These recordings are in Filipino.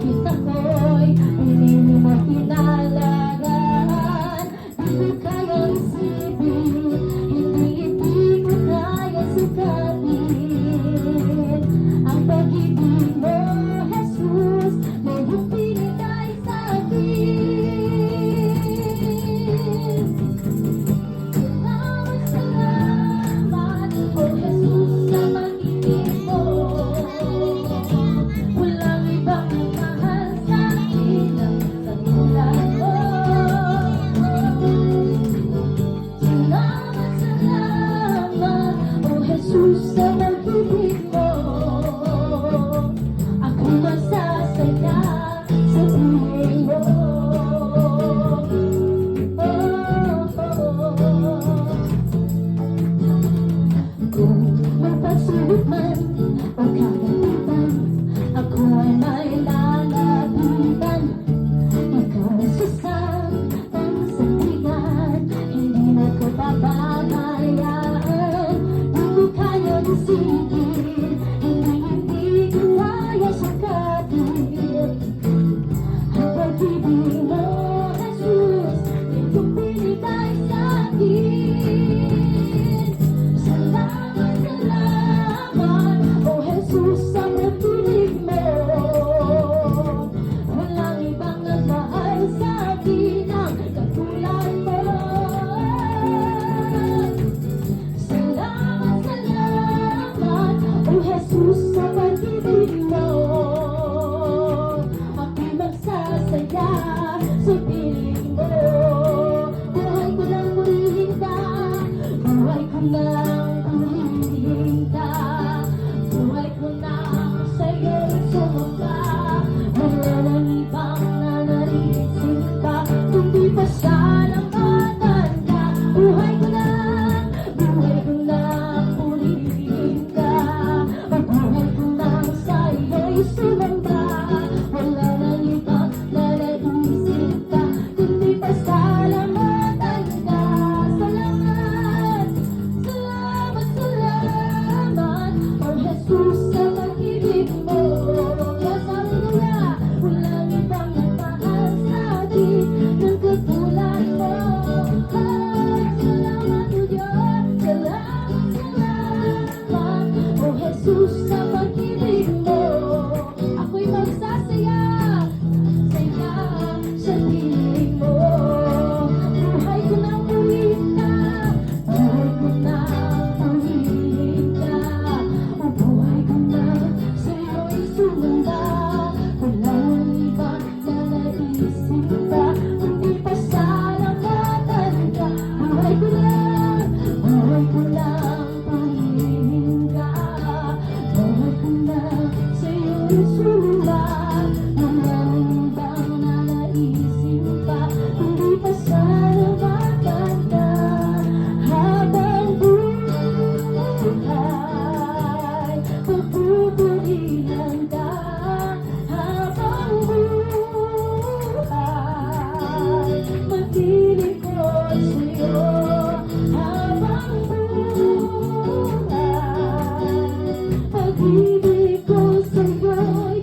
Kahit ako'y hindi mo kinalagaan, di ko kayang isipin, hindi ko kaya sukatin ang pag-ibig mo, Jesus, na iyong binigay sa akin. Salamat, oh Jesus, sa pag-ibig mo. Walang ibang nagmahal sa akin ang katulad mo. Salamat, oh Jesus, sa pag-ibig mo. Ako masasaya sa piling mo. Kung mapagsulot man o kagalitan, ako ay may lalapitan. Ikaw ang sasang sandigan, hindi na ko pababayaan. Di ko kaya isipin, hindi ko kaya sukatin ang pag-ibig mo, Jesus, na iyong binigay sa akin. Salamat, oh Jesus, sa pag-ibig mo. Walang ibang nagmahal sa akin ang katulad mo. Salamat, oh Jesus, sa pag-ibig mo. Ako'y magsasaya sa piling mo. Buhay ko lang purihin ka, buhay ko lang purihin ka, buhay ko lang sa'yo sumamba. Wala nang ibang nanarisin pa, kundi pasalamatan ka. Buhay ko lang purihin ka, buhay ko lang sa'yo sumamba. Wala nang ibang nanarisin pa, kundi pasalamatan ka. Salamat, oh Jesus, sa pag-ibig mo. Yes, hallelujah. Walang ibang nagmahal sa akin ng katulad mo. Salamat, oh Diyos. Salamat, oh Jesus, sa pag-ibig mo. Ako'y magsasaya sa piling mo. Buhay ko nang purihin ka, buhay ko nang purihin ka, o buhay ko nang sa'yo'y sumamba. Walang ibang nanaisin pa, kundi pasalamatan ka. Buhay ko lang purihin ka, buhay ko nang sa'yo'y sumamba. Walang ibang nanaisin pa, kundi pasalamatan ka. Habang buhay, pagpupurihan ka. Habang buhay, maglilingkod sa'yo. Habang buhay, pag-ibig ko sa'yo'y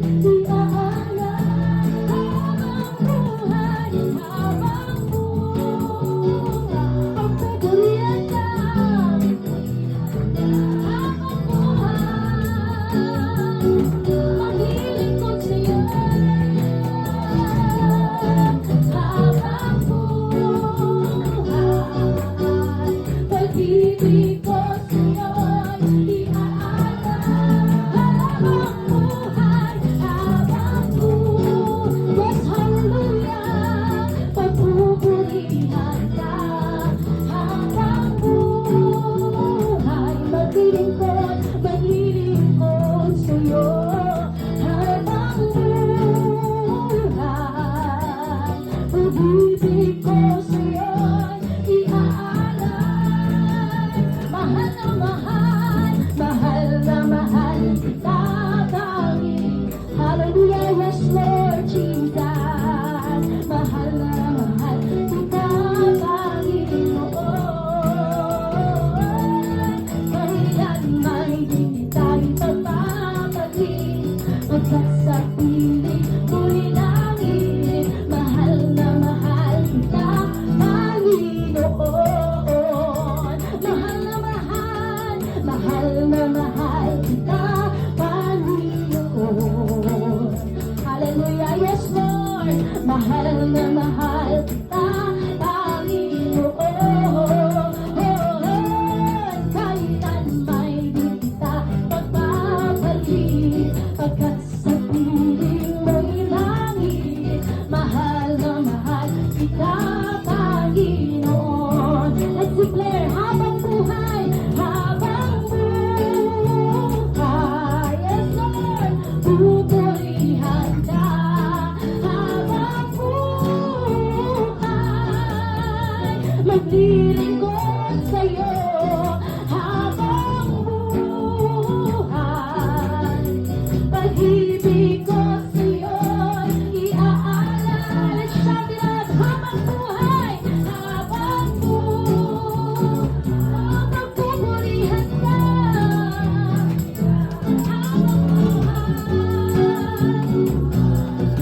Pagpupurihan ka habang buhay. Maglilingkod sa'yo habang buhay. Pag-ibig ko sa'yo'y iaalala. Let's shout it out. Habang buhay, habang buhay. Pagpupurihan ka habang buhay.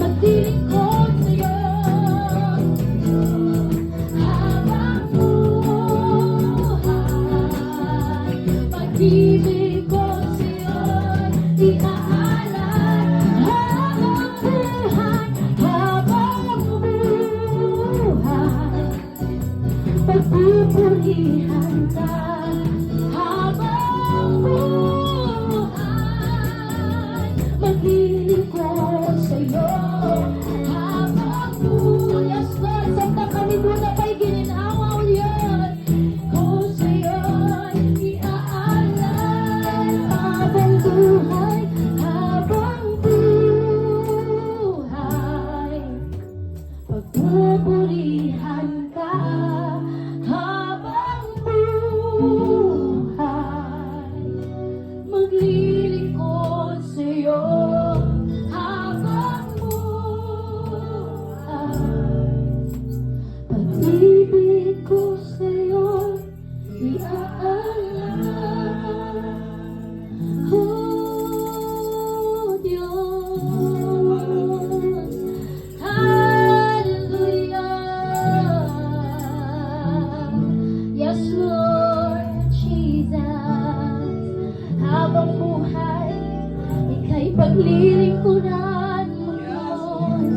Maglilingkod sa'yo habang buhay. Pag-ibig ko sa'yo'y iaalay habang buhay, habang buhay. Pagpupurihan ka habang buhay. Maglilingkod sa'yo habang buhay. Yes, Lord, samtang kami doon na pa'y gininawa o Diyos, kung sa'yo'y iaalay habang buhay, habang buhay. Pagpupurihan ka habang buhay. Maglilingkod sa'yo habang buhay. Pag-ibig ko sa'yo iaalay. Oh Diyos, hallelujah. Yes, Lord Jesus. Habang buhay, ika'y paglilingkuran mo, Diyos.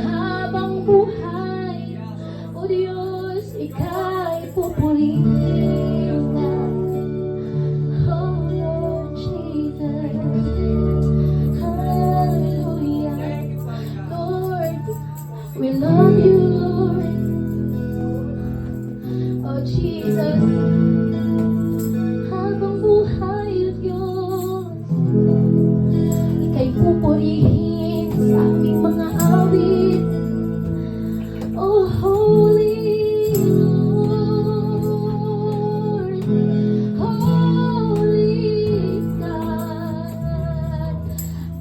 Habang buhay, o Diyos, ika'y pupurihan. Oh Lord Jesus. Hallelujah. Lord, we love you, Lord. Oh Jesus. Habang buhay, O Diyos, ika'y pupurihin sa aming mga awit. Oh Holy Lord, Holy God,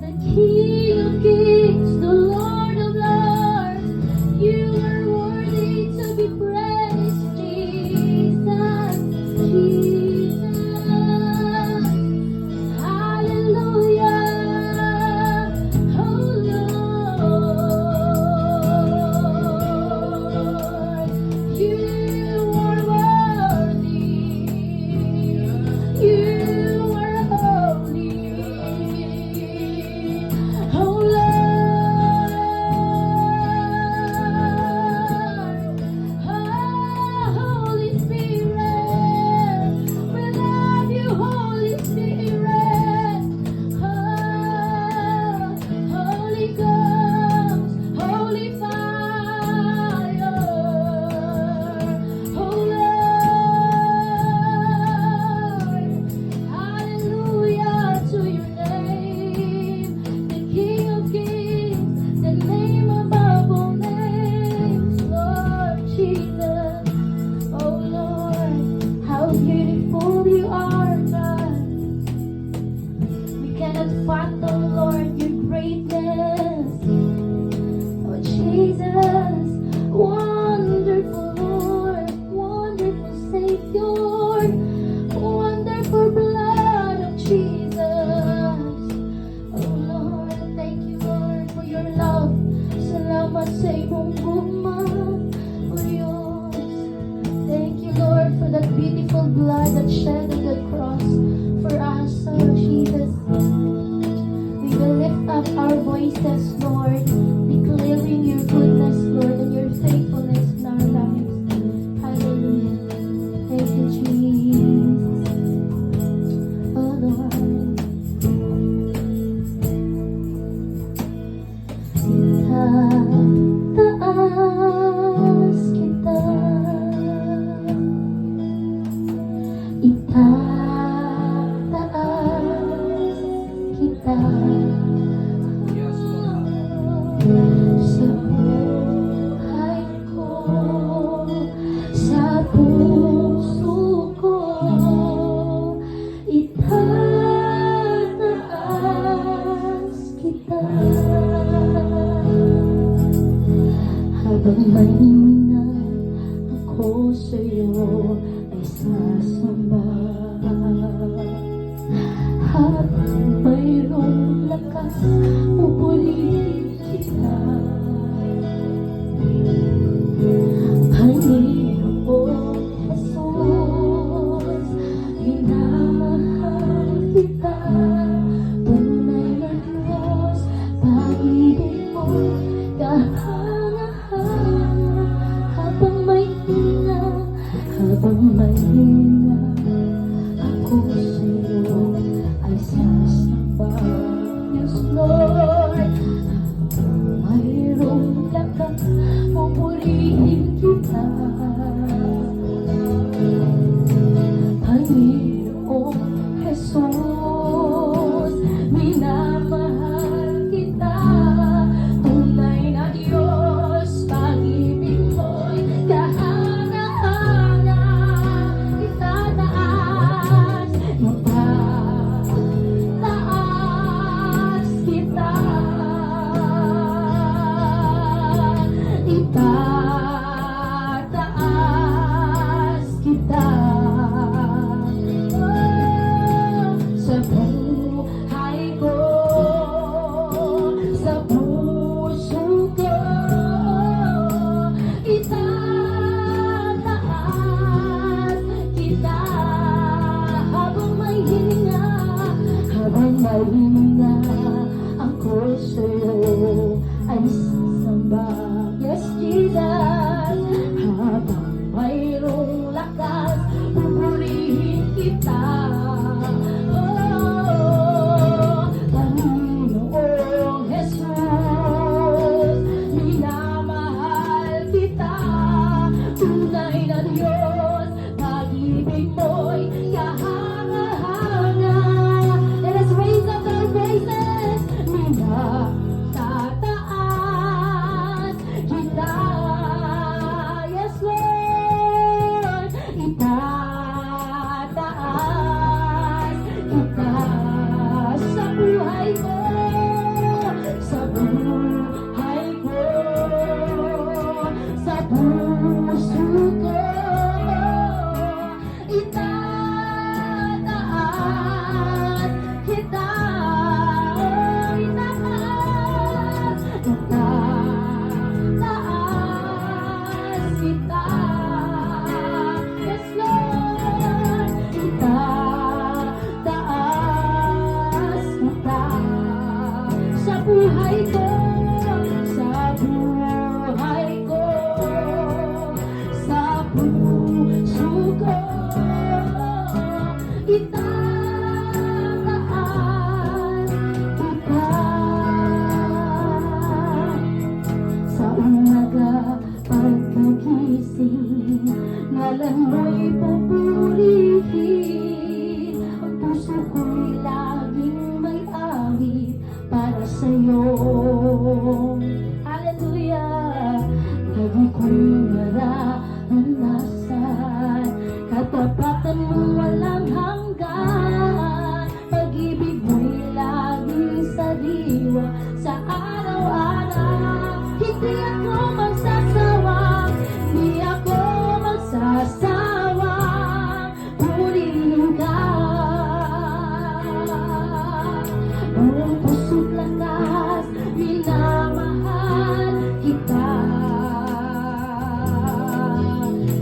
the King of Kings, the Lord of Lords. You are worthy to be praised, Jesus, Jesus. Hallelujah. Oh Lord, you are worthy. You are holy. Oh Lord, oh Holy Spirit, we love you, Holy Spirit. Oh, Holy Ghost, Holy Fire. Oh Lord, hallelujah to your name, the King of Kings, the name above all names, Lord Jesus. Oh Lord, how beautiful you are, God. We cannot fathom, Lord, your greatness. Oh Jesus, wonderful Lord, wonderful Savior, wonderful blood of Jesus. Oh Lord, thank you, Lord, for your love. Salamat sa iyong bugman, O Diyos. Thank you, Lord, for that beautiful blood that shed on the cross for us, oh Jesus. We will lift up our voices, Lord, declaring your goodness, Lord, and your faithfulness in our lives. Hallelujah. Thank you, Jesus. Oh Lord. Itataas kita, itataas kita, Habang may hininga ako sa'yo ay sasamba. Habang mayroong lakas, pupurihin kita. Panginoon Jesus, minamahal kita. Tunay na Diyos, pag-ibig mo'y kahanga-hanga. Habang may hininga ako sa'yo ay sasamba. Yes, Lord, mayroong lakas, pupurihin kita. Panginoong Jesus, minamahal kita. Tunay na Diyos, pag-ibig mo'y kahanga-hanga. Itataas kita. Itataas kita. Sa buhay ko, sa puso ko, itataas kita. Habang may hininga ako sa'yo ay sasamba. Yes, Jesus. Habang mayroong lakas, pupurihin kita. Oh, Panginoong Jesus, minamahal kita. Tunay na Diyos, pag-ibig mo'y kahanga-hanga. Let us raise up our voices. Tataas kita. Yes, Lord. Itataas kita. Sa buhay ko, sa buhay ko, sa puso ko, itataas kita. Itataas kita. Yes, Lord. Itataas kita. Sa buhay ko, sa buhay ko, sa puso ko, itataas kita. Sa umaga pagkagising, ngalan mo'y pupurihin. Ang puso ko'y laging may awit para sa'yo. Hallelujah! Lagi kong nararanasan katapatan mo walang hanggan. Pag-ibig mo'y laging sariwa sa araw-araw. Hindi ako magsasawang, hindi ako magsasawang purihin ka. Buong puso't lakas, minamahal kita.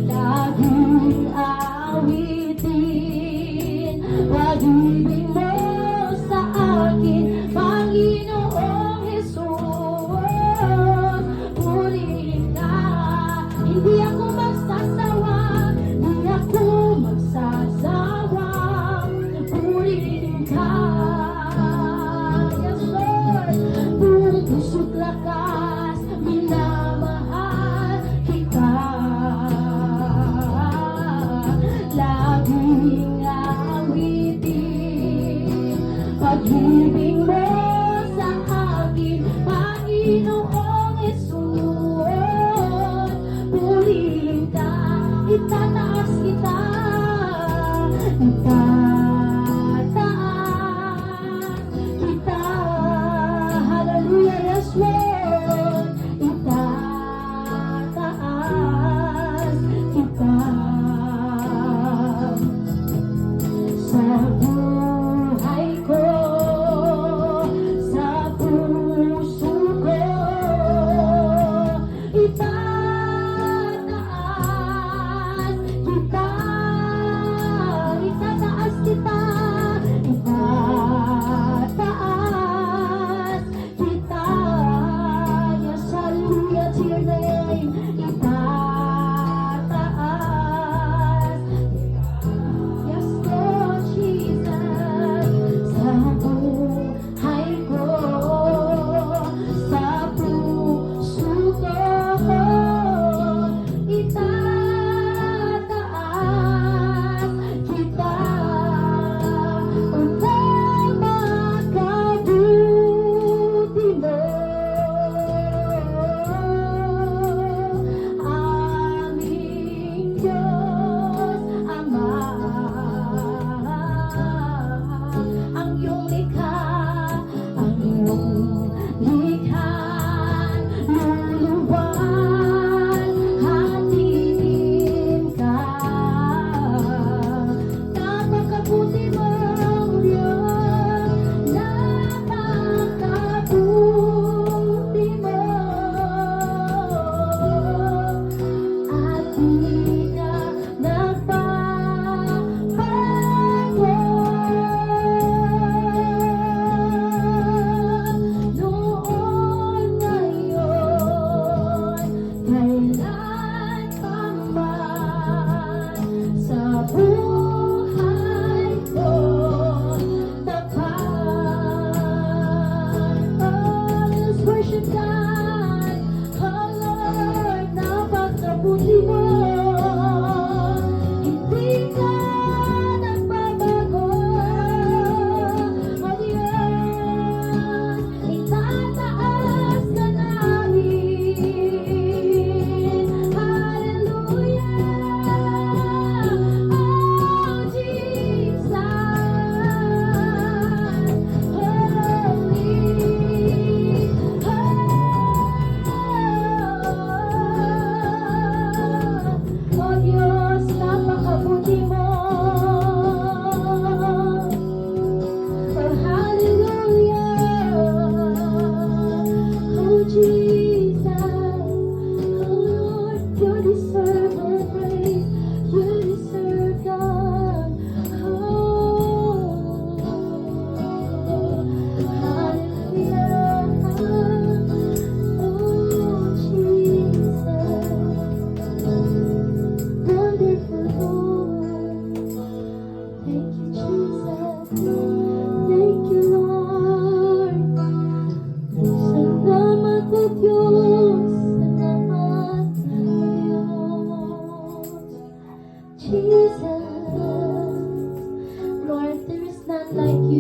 Laging awitin, pag-ibig mo sa akin, Panginoong Jesus. Purihin ka. Hindi ako magsasawang, hindi ako magsasawang purihin ka. Yes, Lord. Buong puso't lakas, minamahal kita. Laging awitin, pag-ibig mo sa akin, Panginoong Jesus. Purihin ka. Itataas kita. Itataas kita. Hallelujah, yes, Lord. Itataas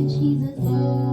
Jesus.